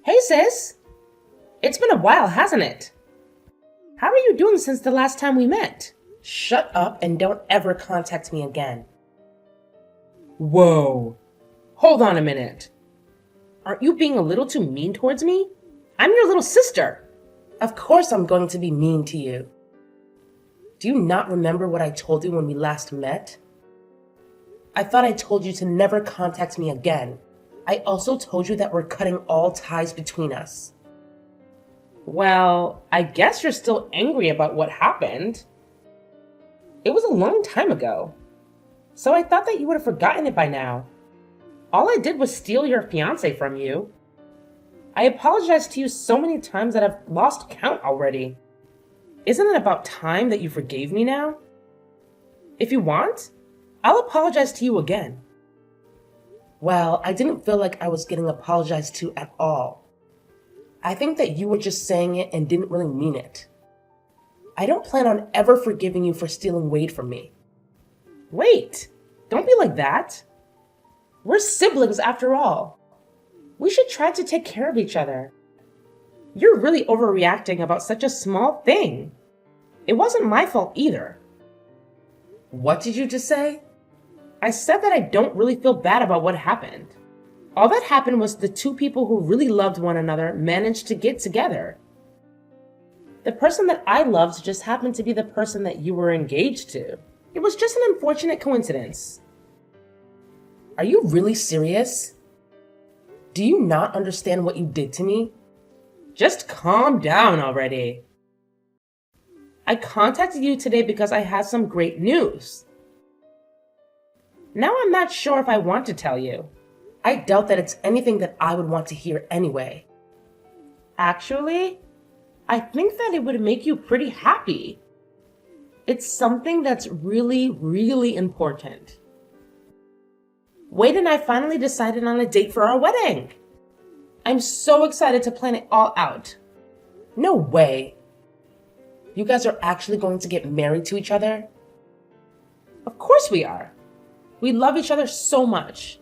Hey sis! It's been a while, hasn't it? How are you doing since the last time we met? Shut up and don't ever contact me again. Whoa! Hold on a minute. Aren't you being a little too mean towards me? I'm your little sister. Of course I'm going to be mean to you. Do you not remember what I told you when we last met? I thought I told you to never contact me again. I also told you that we're cutting all ties between us. Well, I guess you're still angry about what happened. It was a long time ago, so I thought that you would have forgotten it by now. All I did was steal your fiancé from you. I apologized to you so many times that I've lost count already. Isn't it about time that you forgave me now? If you want, I'll apologize to you again. Well, I didn't feel like I was getting apologized to at all. I think that you were just saying it and didn't really mean it. I don't plan on ever forgiving you for stealing Wade from me. Wait, don't be like that. We're siblings after all. We should try to take care of each other. You're really overreacting about such a small thing. It wasn't my fault either. What did you just say? I said that I don't really feel bad about what happened. All that happened was the two people who really loved one another managed to get together. The person that I loved just happened to be the person that you were engaged to. It was just an unfortunate coincidence. Are you really serious? Do you not understand what you did to me? Just calm down already. I contacted you today because I had some great news. Now I'm not sure if I want to tell you. I doubt that it's anything that I would want to hear anyway. Actually, I think that it would make you pretty happy. It's something that's really, really important. Wade and I finally decided on a date for our wedding. I'm so excited to plan it all out. No way. You guys are actually going to get married to each other? Of course we are. We love each other so much.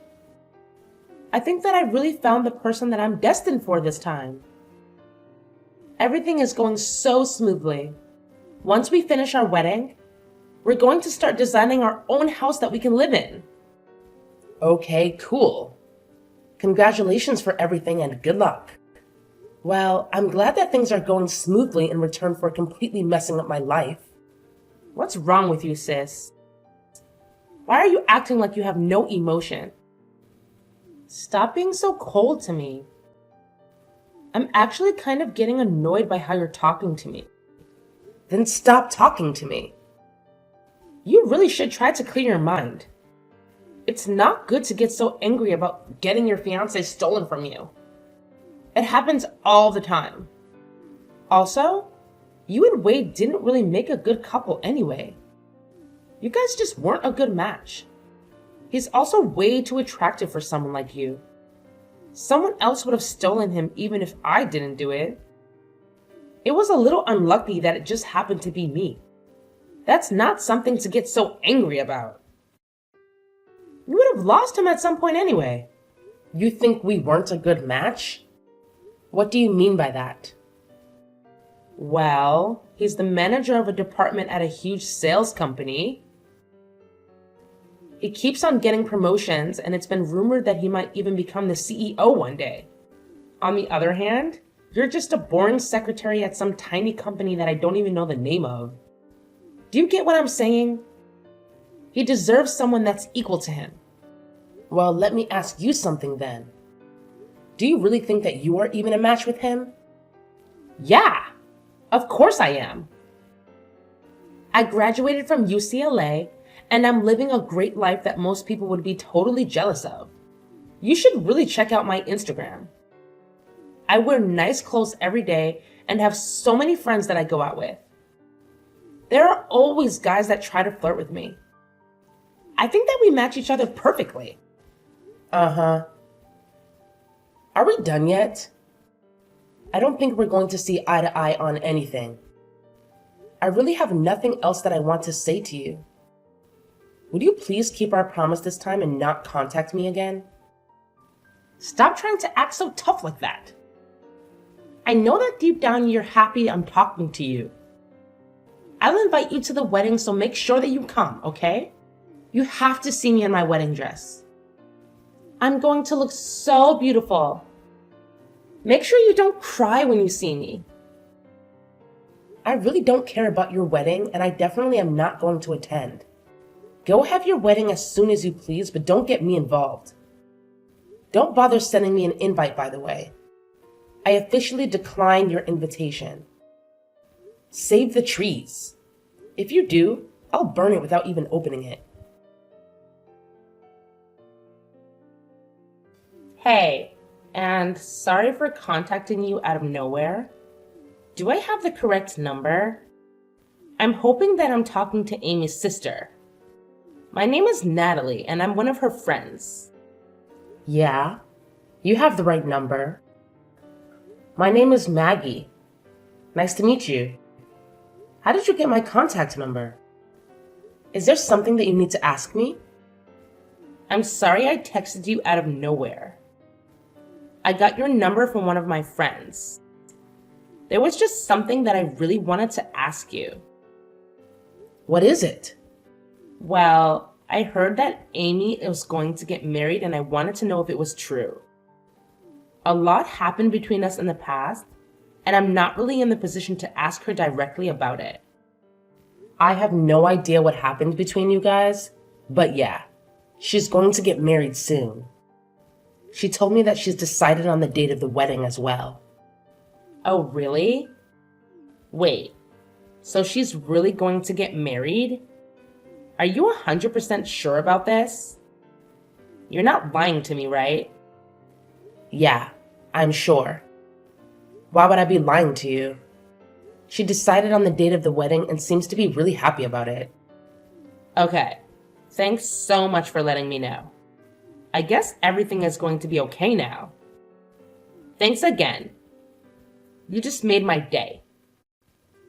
I think that I really found the person that I'm destined for this time. Everything is going so smoothly. Once we finish our wedding, we're going to start designing our own house that we can live in. Okay, cool. Congratulations for everything and good luck. Well, I'm glad that things are going smoothly in return for completely messing up my life. What's wrong with you, sis? Why are you acting like you have no emotion? Stop being so cold to me. I'm actually kind of getting annoyed by how you're talking to me. Then stop talking to me. You really should try to clear your mind. It's not good to get so angry about getting your fiancé stolen from you. It happens all the time. Also, you and Wade didn't really make a good couple anyway. You guys just weren't a good match. He's also way too attractive for someone like you. Someone else would have stolen him even if I didn't do it. It was a little unlucky that it just happened to be me. That's not something to get so angry about. You would have lost him at some point anyway. You think we weren't a good match? What do you mean by that? Well, he's the manager of a department at a huge sales company. He keeps on getting promotions, and it's been rumored that he might even become the CEO one day. On the other hand, you're just a boring secretary at some tiny company that I don't even know the name of. Do you get what I'm saying? He deserves someone that's equal to him. Well, let me ask you something then. Do you really think that you are even a match with him? Yeah, of course I am. I graduated from UCLA, and I'm living a great life that most people would be totally jealous of. You should really check out my Instagram. I wear nice clothes every day and have so many friends that I go out with. There are always guys that try to flirt with me. I think that we match each other perfectly. Uh-huh. Are we done yet? I don't think we're going to see eye to eye on anything. I really have nothing else that I want to say to you. Would you please keep our promise this time and not contact me again? Stop trying to act so tough like that. I know that deep down you're happy I'm talking to you. I'll invite you to the wedding, so make sure that you come, okay? You have to see me in my wedding dress. I'm going to look so beautiful. Make sure you don't cry when you see me. I really don't care about your wedding, and I definitely am not going to attend. Go have your wedding as soon as you please, but don't get me involved. Don't bother sending me an invite, by the way. I officially decline your invitation. Save the trees. If you do, I'll burn it without even opening it. Hey, and sorry for contacting you out of nowhere. Do I have the correct number? I'm hoping that I'm talking to Amy's sister. My name is Natalie, and I'm one of her friends. Yeah, you have the right number. My name is Maggie. Nice to meet you. How did you get my contact number? Is there something that you need to ask me? I'm sorry I texted you out of nowhere. I got your number from one of my friends. There was just something that I really wanted to ask you. What is it? Well, I heard that Amy was going to get married, and I wanted to know if it was true. A lot happened between us in the past, and I'm not really in the position to ask her directly about it. I have no idea what happened between you guys, but yeah, she's going to get married soon. She told me that she's decided on the date of the wedding as well. Oh, really? Wait, so she's really going to get married? Are you 100% sure about this? You're not lying to me, right? Yeah, I'm sure. Why would I be lying to you? She decided on the date of the wedding and seems to be really happy about it. Okay, thanks so much for letting me know. I guess everything is going to be okay now. Thanks again. You just made my day.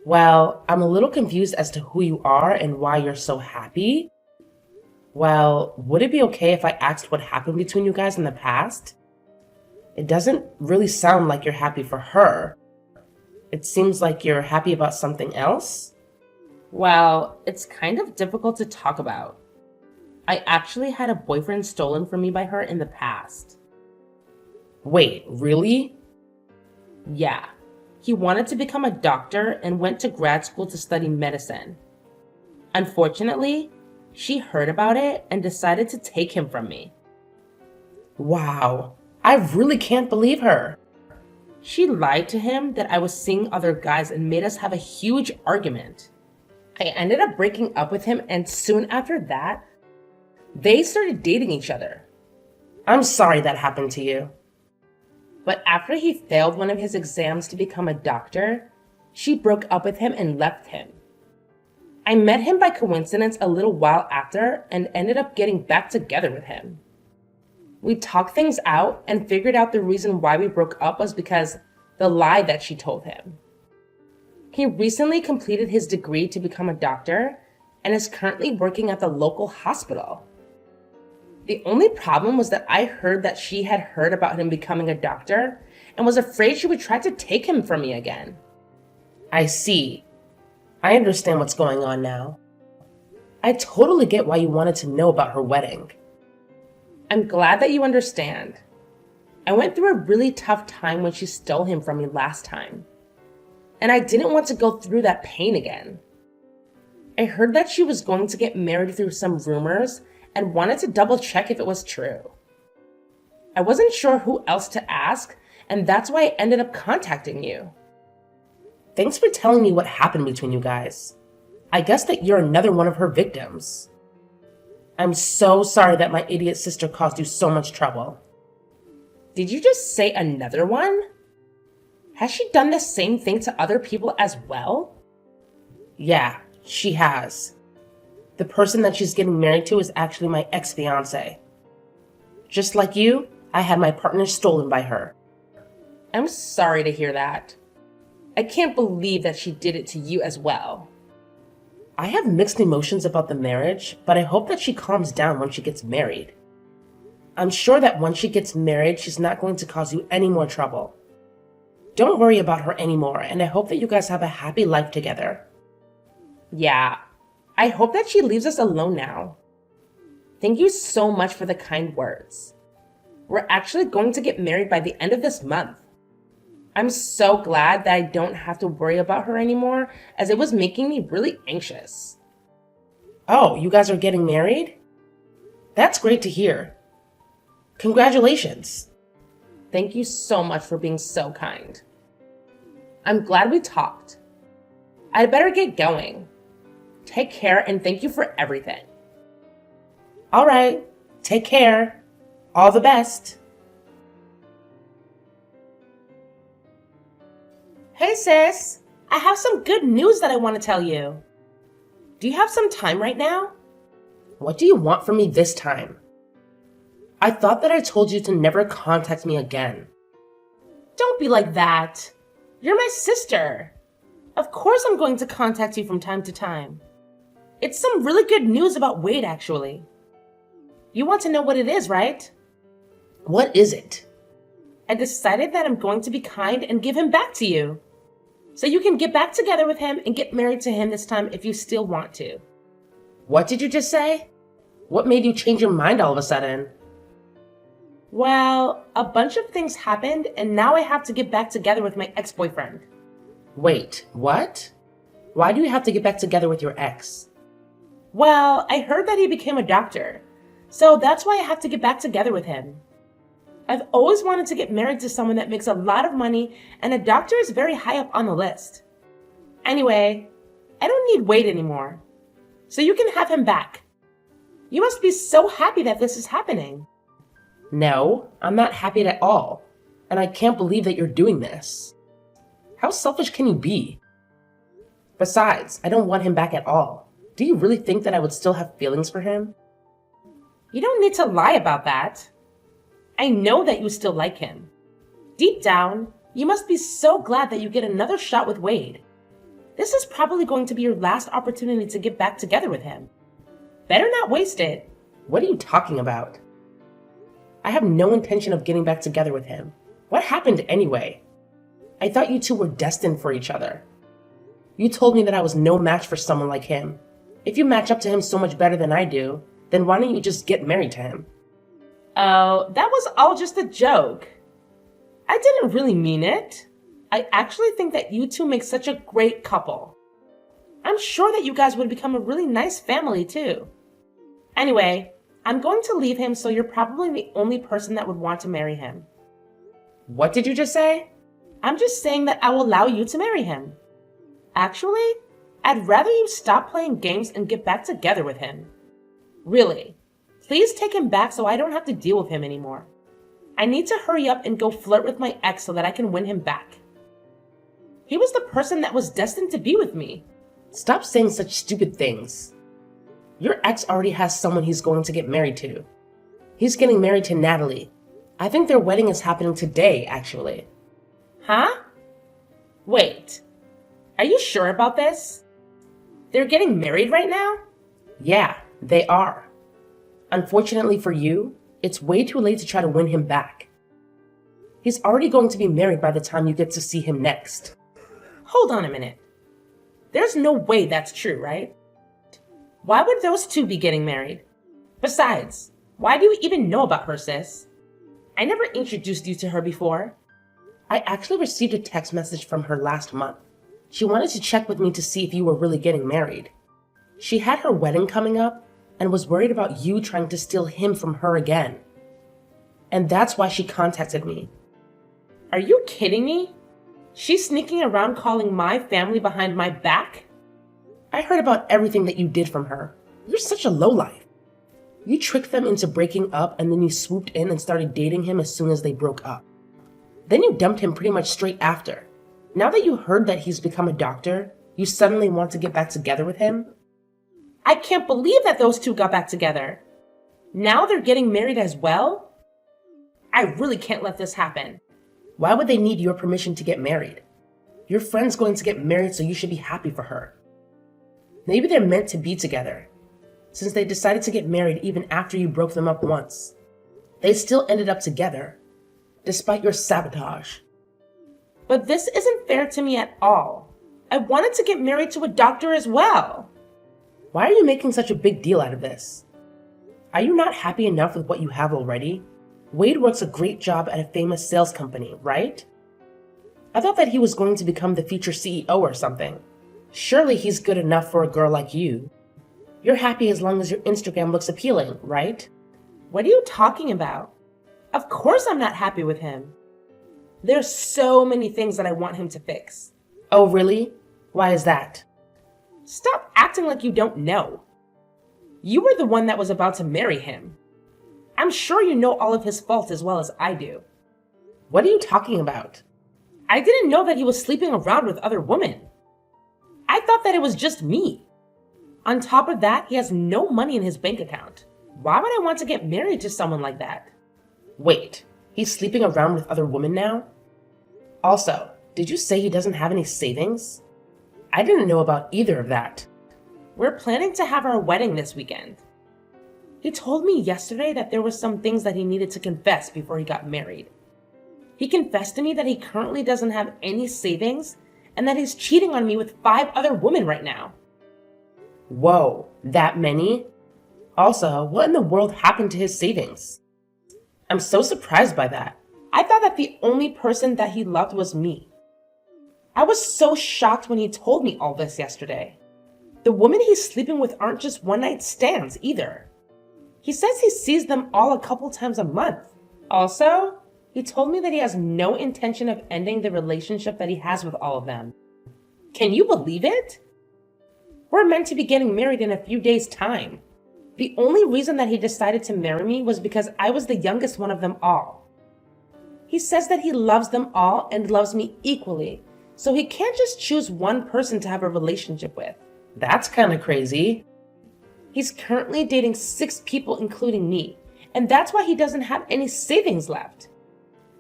Well, I'm a little confused as to who you are and why you're so happy. Well, would it be okay if I asked what happened between you guys in the past? It doesn't really sound like you're happy for her. It seems like you're happy about something else. Well, it's kind of difficult to talk about. I actually had a boyfriend stolen from me by her in the past. Wait, really? Yeah. He wanted to become a doctor and went to grad school to study medicine. Unfortunately, she heard about it and decided to take him from me. Wow, I really can't believe her. She lied to him that I was seeing other guys and made us have a huge argument. I ended up breaking up with him, and soon after that, they started dating each other. I'm sorry that happened to you. But after he failed one of his exams to become a doctor, she broke up with him and left him. I met him by coincidence a little while after and ended up getting back together with him. We talked things out and figured out the reason why we broke up was because the lie that she told him. He recently completed his degree to become a doctor and is currently working at the local hospital. The only problem was that I heard that she had heard about him becoming a doctor and was afraid she would try to take him from me again. I see. I understand what's going on now. I totally get why you wanted to know about her wedding. I'm glad that you understand. I went through a really tough time when she stole him from me last time, and I didn't want to go through that pain again. I heard that she was going to get married through some rumors and wanted to double check if it was true. I wasn't sure who else to ask, and that's why I ended up contacting you. Thanks for telling me what happened between you guys. I guess that you're another one of her victims. I'm so sorry that my idiot sister caused you so much trouble. Did you just say another one? Has she done the same thing to other people as well? Yeah, she has. The person that she's getting married to is actually my ex-fiance. Just like you, I had my partner stolen by her. I'm sorry to hear that. I can't believe that she did it to you as well. I have mixed emotions about the marriage, but I hope that she calms down when she gets married. I'm sure that once she gets married, she's not going to cause you any more trouble. Don't worry about her anymore, and I hope that you guys have a happy life together. Yeah, I hope that she leaves us alone now. Thank you so much for the kind words. We're actually going to get married by the end of this month. I'm so glad that I don't have to worry about her anymore, as it was making me really anxious. Oh, you guys are getting married? That's great to hear. Congratulations. Thank you so much for being so kind. I'm glad we talked. I'd better get going. Take care and thank you for everything. All right, take care. All the best. Hey sis, I have some good news that I want to tell you. Do you have some time right now? What do you want from me this time? I thought that I told you to never contact me again. Don't be like that. You're my sister. Of course I'm going to contact you from time to time. It's some really good news about Wade, actually. You want to know what it is, right? What is it? I decided that I'm going to be kind and give him back to you. So you can get back together with him and get married to him this time if you still want to. What did you just say? What made you change your mind all of a sudden? Well, a bunch of things happened and now I have to get back together with my ex-boyfriend. Wait, what? Why do you have to get back together with your ex? Well, I heard that he became a doctor, so that's why I have to get back together with him. I've always wanted to get married to someone that makes a lot of money, and a doctor is very high up on the list. Anyway, I don't need Wade anymore, so you can have him back. You must be so happy that this is happening. No, I'm not happy at all, and I can't believe that you're doing this. How selfish can you be? Besides, I don't want him back at all. Do you really think that I would still have feelings for him? You don't need to lie about that. I know that you still like him. Deep down, you must be so glad that you get another shot with Wade. This is probably going to be your last opportunity to get back together with him. Better not waste it. What are you talking about? I have no intention of getting back together with him. What happened anyway? I thought you two were destined for each other. You told me that I was no match for someone like him. If you match up to him so much better than I do, then why don't you just get married to him? Oh, that was all just a joke. I didn't really mean it. I actually think that you two make such a great couple. I'm sure that you guys would become a really nice family too. Anyway, I'm going to leave him, so you're probably the only person that would want to marry him. What did you just say? I'm just saying that I will allow you to marry him. Actually, I'd rather you stop playing games and get back together with him. Really, please take him back so I don't have to deal with him anymore. I need to hurry up and go flirt with my ex so that I can win him back. He was the person that was destined to be with me. Stop saying such stupid things. Your ex already has someone he's going to get married to. He's getting married to Natalie. I think their wedding is happening today, actually. Huh? Wait, are you sure about this? They're getting married right now? Yeah, they are. Unfortunately for you, it's way too late to try to win him back. He's already going to be married by the time you get to see him next. Hold on a minute. There's no way that's true, right? Why would those two be getting married? Besides, why do you even know about her, sis? I never introduced you to her before. I actually received a text message from her last month. She wanted to check with me to see if you were really getting married. She had her wedding coming up and was worried about you trying to steal him from her again. And that's why she contacted me. Are you kidding me? She's sneaking around calling my family behind my back? I heard about everything that you did from her. You're such a lowlife. You tricked them into breaking up and then you swooped in and started dating him as soon as they broke up. Then you dumped him pretty much straight after. Now that you heard that he's become a doctor, you suddenly want to get back together with him? I can't believe that those two got back together. Now they're getting married as well? I really can't let this happen. Why would they need your permission to get married? Your friend's going to get married, so you should be happy for her. Maybe they're meant to be together, since they decided to get married even after you broke them up once. They still ended up together, despite your sabotage. But this isn't fair to me at all. I wanted to get married to a doctor as well. Why are you making such a big deal out of this? Are you not happy enough with what you have already? Wade works a great job at a famous sales company, right? I thought that he was going to become the future CEO or something. Surely he's good enough for a girl like you. You're happy as long as your Instagram looks appealing, right? What are you talking about? Of course I'm not happy with him. There's so many things that I want him to fix. Oh, really? Why is that? Stop acting like you don't know. You were the one that was about to marry him. I'm sure you know all of his faults as well as I do. What are you talking about? I didn't know that he was sleeping around with other women. I thought that it was just me. On top of that, he has no money in his bank account. Why would I want to get married to someone like that? Wait, he's sleeping around with other women now? Also, did you say he doesn't have any savings? I didn't know about either of that. We're planning to have our wedding this weekend. He told me yesterday that there were some things that he needed to confess before he got married. He confessed to me that he currently doesn't have any savings and that he's cheating on me with 5 other women right now. Whoa, that many? Also, what in the world happened to his savings? I'm so surprised by that. I thought that the only person that he loved was me. I was so shocked when he told me all this yesterday. The women he's sleeping with aren't just one-night stands either. He says he sees them all a couple times a month. Also, he told me that he has no intention of ending the relationship that he has with all of them. Can you believe it? We're meant to be getting married in a few days' time. The only reason that he decided to marry me was because I was the youngest one of them all. He says that he loves them all and loves me equally, so he can't just choose one person to have a relationship with. That's kind of crazy. He's currently dating 6 people, including me, and that's why he doesn't have any savings left.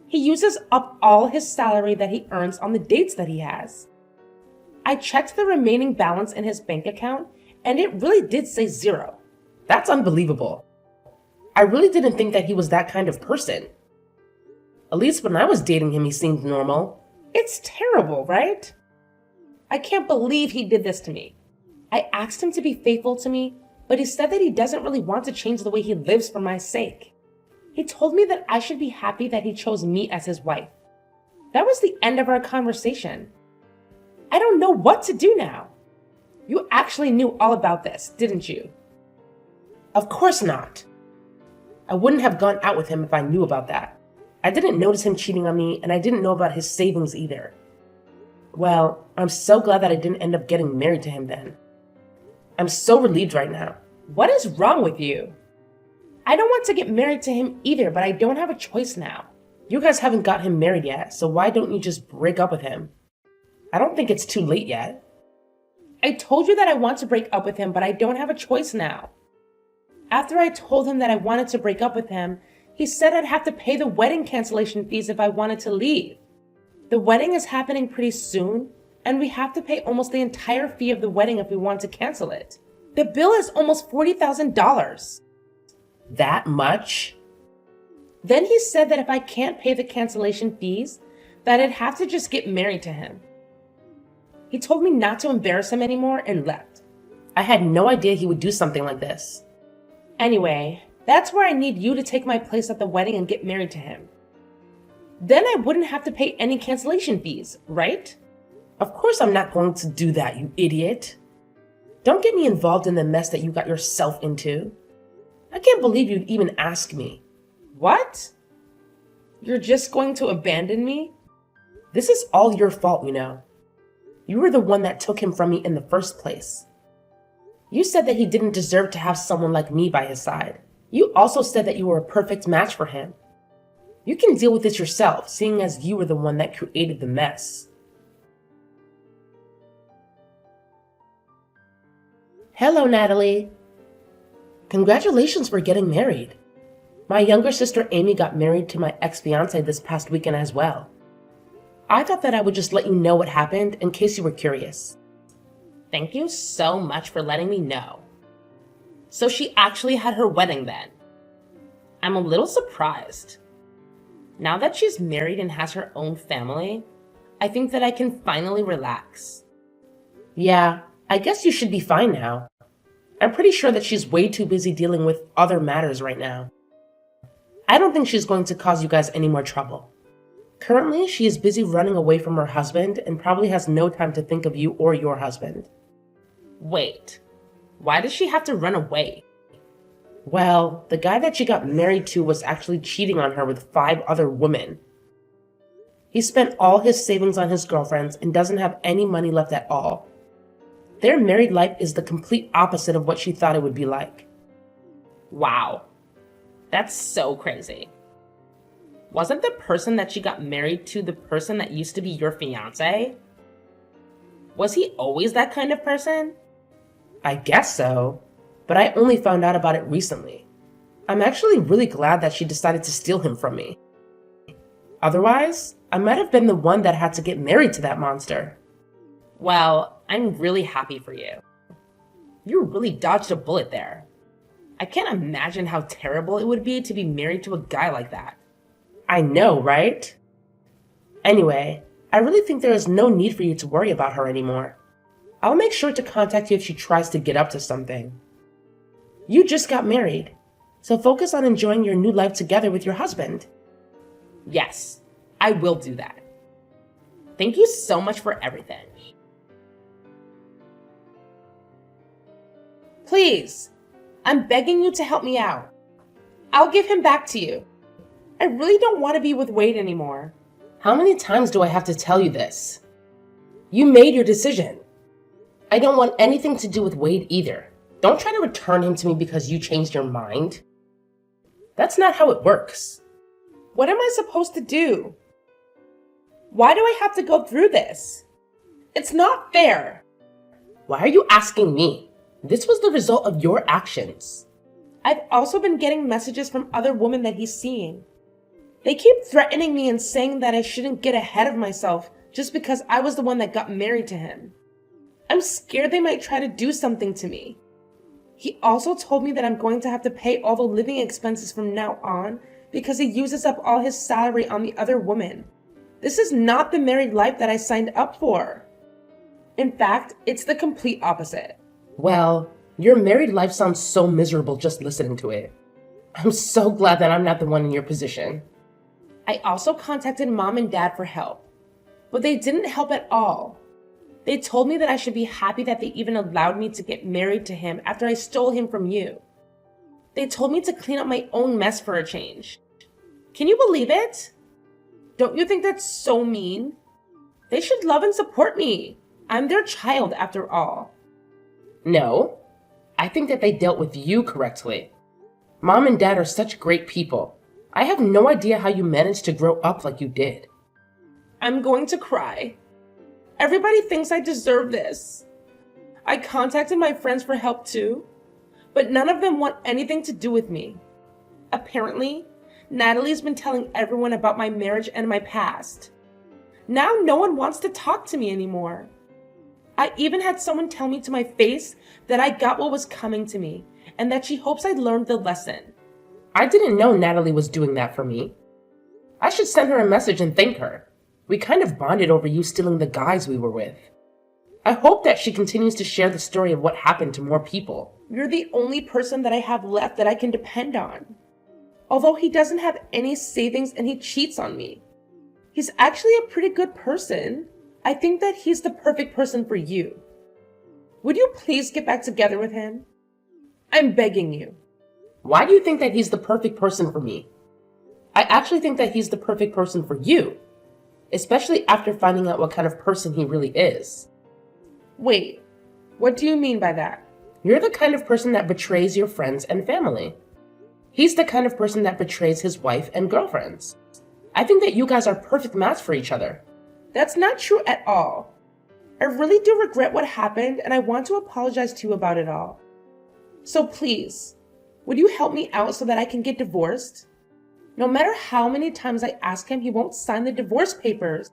He uses up all his salary that he earns on the dates that he has. I checked the remaining balance in his bank account, and it really did say 0. That's unbelievable. I really didn't think that he was that kind of person. At least when I was dating him, he seemed normal. It's terrible, right? I can't believe he did this to me. I asked him to be faithful to me, but he said that he doesn't really want to change the way he lives for my sake. He told me that I should be happy that he chose me as his wife. That was the end of our conversation. I don't know what to do now. You actually knew all about this, didn't you? Of course not. I wouldn't have gone out with him if I knew about that. I didn't notice him cheating on me, and I didn't know about his savings either. Well, I'm so glad that I didn't end up getting married to him then. I'm so relieved right now. What is wrong with you? I don't want to get married to him either, but I don't have a choice now. You guys haven't got him married yet, so why don't you just break up with him? I don't think it's too late yet. I told you that I want to break up with him, but I don't have a choice now. After I told him that I wanted to break up with him, he said I'd have to pay the wedding cancellation fees if I wanted to leave. The wedding is happening pretty soon, and we have to pay almost the entire fee of the wedding if we want to cancel it. The bill is almost $40,000. That much? Then he said that if I can't pay the cancellation fees, that I'd have to just get married to him. He told me not to embarrass him anymore and left. I had no idea he would do something like this. Anyway, that's where I need you to take my place at the wedding and get married to him. Then I wouldn't have to pay any cancellation fees, right? Of course I'm not going to do that, you idiot. Don't get me involved in the mess that you got yourself into. I can't believe you'd even ask me. What? You're just going to abandon me? This is all your fault, you know. You were the one that took him from me in the first place. You said that he didn't deserve to have someone like me by his side. You also said that you were a perfect match for him. You can deal with this yourself, seeing as you were the one that created the mess. Hello, Natalie. Congratulations for getting married. My younger sister Amy got married to my ex-fiance this past weekend as well. I thought that I would just let you know what happened in case you were curious. Thank you so much for letting me know. So she actually had her wedding then. I'm a little surprised. Now that she's married and has her own family, I think that I can finally relax. Yeah, I guess you should be fine now. I'm pretty sure that she's way too busy dealing with other matters right now. I don't think she's going to cause you guys any more trouble. Currently, she is busy running away from her husband and probably has no time to think of you or your husband. Wait, why does she have to run away? Well, the guy that she got married to was actually cheating on her with 5 other women. He spent all his savings on his girlfriends and doesn't have any money left at all. Their married life is the complete opposite of what she thought it would be like. Wow, that's so crazy. Wasn't the person that she got married to the person that used to be your fiancé? Was he always that kind of person? I guess so, but I only found out about it recently. I'm actually really glad that she decided to steal him from me. Otherwise, I might have been the one that had to get married to that monster. Well, I'm really happy for you. You really dodged a bullet there. I can't imagine how terrible it would be to be married to a guy like that. I know, right? Anyway, I really think there is no need for you to worry about her anymore. I'll make sure to contact you if she tries to get up to something. You just got married, so focus on enjoying your new life together with your husband. Yes, I will do that. Thank you so much for everything. Please, I'm begging you to help me out. I'll give him back to you. I really don't want to be with Wade anymore. How many times do I have to tell you this? You made your decision. I don't want anything to do with Wade either. Don't try to return him to me because you changed your mind. That's not how it works. What am I supposed to do? Why do I have to go through this? It's not fair. Why are you asking me? This was the result of your actions. I've also been getting messages from other women that he's seeing. They keep threatening me and saying that I shouldn't get ahead of myself just because I was the one that got married to him. I'm scared they might try to do something to me. He also told me that I'm going to have to pay all the living expenses from now on because he uses up all his salary on the other woman. This is not the married life that I signed up for. In fact, it's the complete opposite. Well, your married life sounds so miserable just listening to it. I'm so glad that I'm not the one in your position. I also contacted Mom and Dad for help, but they didn't help at all. They told me that I should be happy that they even allowed me to get married to him after I stole him from you. They told me to clean up my own mess for a change. Can you believe it? Don't you think that's so mean? They should love and support me. I'm their child after all. No, I think that they dealt with you correctly. Mom and Dad are such great people. I have no idea how you managed to grow up like you did. I'm going to cry. Everybody thinks I deserve this. I contacted my friends for help too, but none of them want anything to do with me. Apparently, Natalie's been telling everyone about my marriage and my past. Now no one wants to talk to me anymore. I even had someone tell me to my face that I got what was coming to me and that she hopes I learned the lesson. I didn't know Natalie was doing that for me. I should send her a message and thank her. We kind of bonded over you stealing the guys we were with. I hope that she continues to share the story of what happened to more people. You're the only person that I have left that I can depend on. Although he doesn't have any savings and he cheats on me. He's actually a pretty good person. I think that he's the perfect person for you. Would you please get back together with him? I'm begging you. Why do you think that he's the perfect person for me? I actually think that he's the perfect person for you. Especially after finding out what kind of person he really is. Wait, what do you mean by that? You're the kind of person that betrays your friends and family. He's the kind of person that betrays his wife and girlfriends. I think that you guys are a perfect match for each other. That's not true at all. I really do regret what happened and I want to apologize to you about it all. So please, would you help me out so that I can get divorced? No matter how many times I ask him, he won't sign the divorce papers.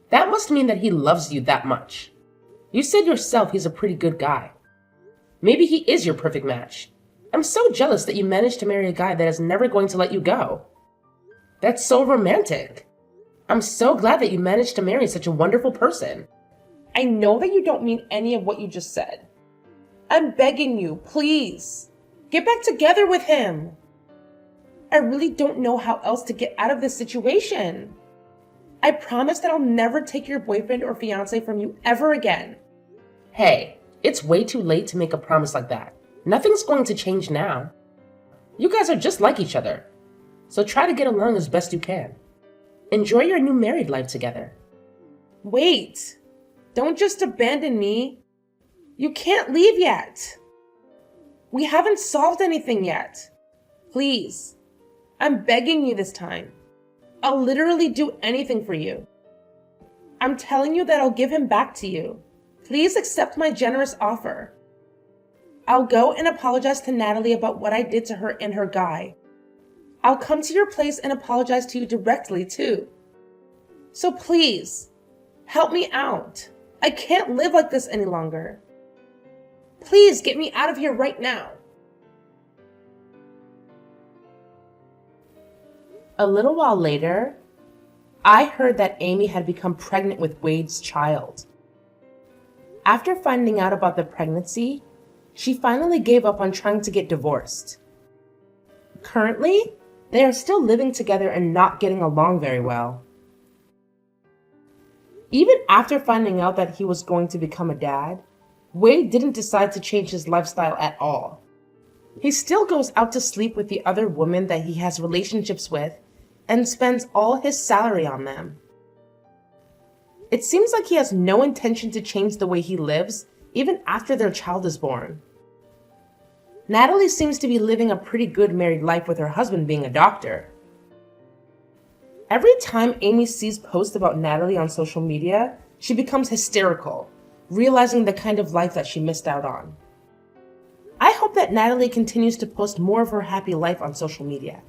That must mean that he loves you that much. You said yourself he's a pretty good guy. Maybe he is your perfect match. I'm so jealous that you managed to marry a guy that is never going to let you go. That's so romantic. I'm so glad that you managed to marry such a wonderful person. I know that you don't mean any of what you just said. I'm begging you, please. Get back together with him. I really don't know how else to get out of this situation. I promise that I'll never take your boyfriend or fiance from you ever again. Hey, it's way too late to make a promise like that. Nothing's going to change now. You guys are just like each other, so try to get along as best you can. Enjoy your new married life together. Wait, don't just abandon me. You can't leave yet. We haven't solved anything yet. Please, I'm begging you this time. I'll literally do anything for you. I'm telling you that I'll give him back to you. Please accept my generous offer. I'll go and apologize to Natalie about what I did to her and her guy. I'll come to your place and apologize to you directly too. So please, help me out. I can't live like this any longer. Please get me out of here right now. A little while later, I heard that Amy had become pregnant with Wade's child. After finding out about the pregnancy, she finally gave up on trying to get divorced. Currently, they are still living together and not getting along very well. Even after finding out that he was going to become a dad, Wade didn't decide to change his lifestyle at all. He still goes out to sleep with the other women that he has relationships with and spends all his salary on them. It seems like he has no intention to change the way he lives, even after their child is born. Natalie seems to be living a pretty good married life with her husband being a doctor. Every time Amy sees posts about Natalie on social media, she becomes hysterical, realizing the kind of life that she missed out on. I hope that Natalie continues to post more of her happy life on social media.